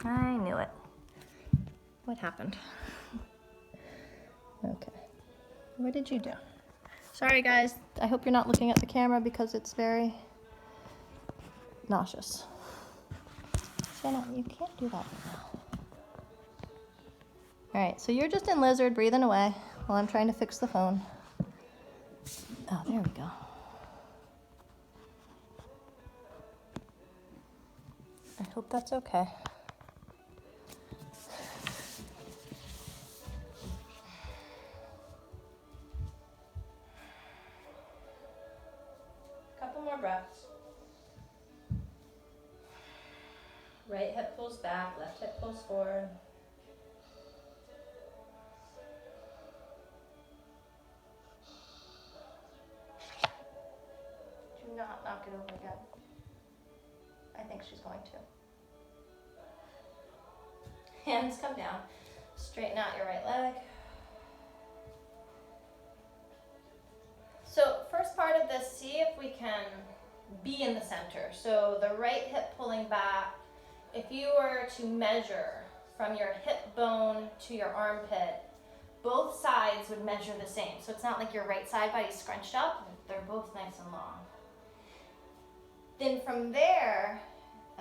I knew it. What happened? Okay. What did you do? Sorry guys, I hope you're not looking at the camera because it's very nauseous. Shanna, you can't do that right now. All right, so you're just in lizard, breathing away while I'm trying to fix the phone. Oh, there we go. I hope that's okay. Couple more breaths. Right hip pulls back, left hip pulls forward. Do not knock it over again. I think she's going to. Hands come down. Straighten out your right leg. So first part of this, see if we can be in the center. So the right hip pulling back. If you were to measure from your hip bone to your armpit, both sides would measure the same. So it's not like your right side body's scrunched up. They're both nice and long. Then from there,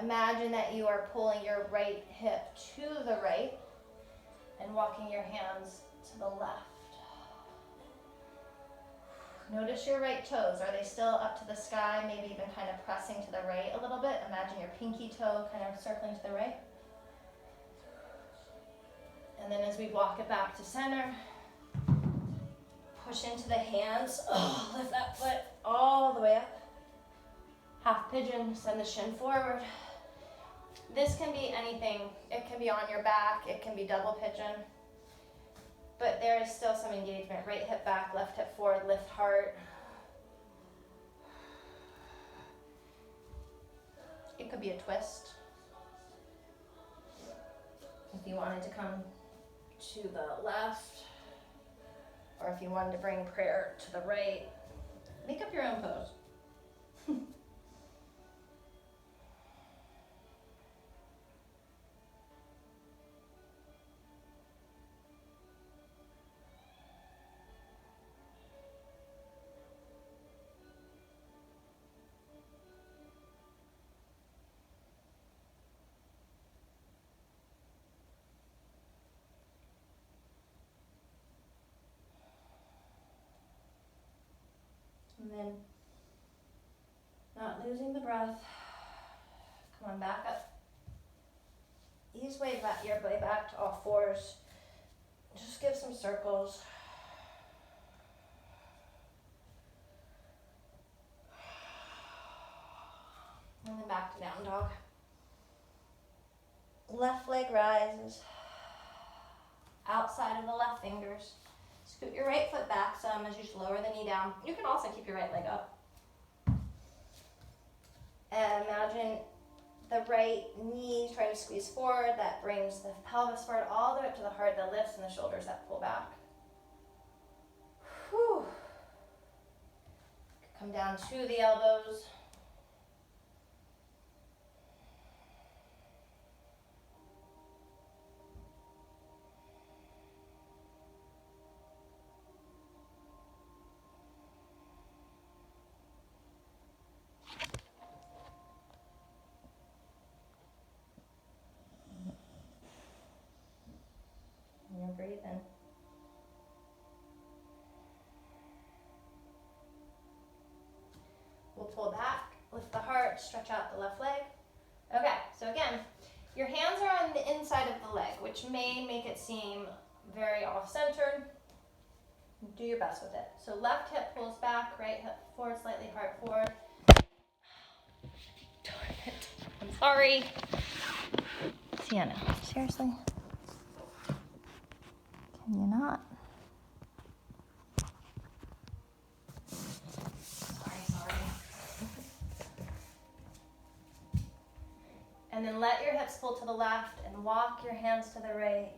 imagine that you are pulling your right hip to the right and walking your hands to the left. Notice your right toes. Are they still up to the sky? Maybe even kind of pressing to the right a little bit. Imagine your pinky toe kind of circling to the right. And then as we walk it back to center, push into the hands. Oh, lift that foot all the way up. Half pigeon, send the shin forward. This can be anything. It can be on your back. It can be double pigeon. But there is still some engagement. Right hip back, left hip forward, lift heart. It could be a twist. If you wanted to come to the left, or if you wanted to bring prayer to the right, make up your own pose. And then, not losing the breath, come on back up. Ease way back, your way back to all fours. Just give some circles. And then back to down dog. Left leg rises. Outside of the left fingers. Scoot your right foot back some as you just lower the knee down. You can also keep your right leg up. And imagine the right knee trying to squeeze forward. That brings the pelvis forward all the way up to the heart, the lifts, and the shoulders that pull back. Whew. Come down to the elbows. And breathe in. We'll pull back, lift the heart, stretch out the left leg. Okay, so again, your hands are on the inside of the leg, which may make it seem very off-centered. Do your best with it. So left hip pulls back, right hip forward, slightly heart forward. Darn it. I'm sorry. Sienna, seriously? Can you not? Sorry. And then let your hips pull to the left and walk your hands to the right.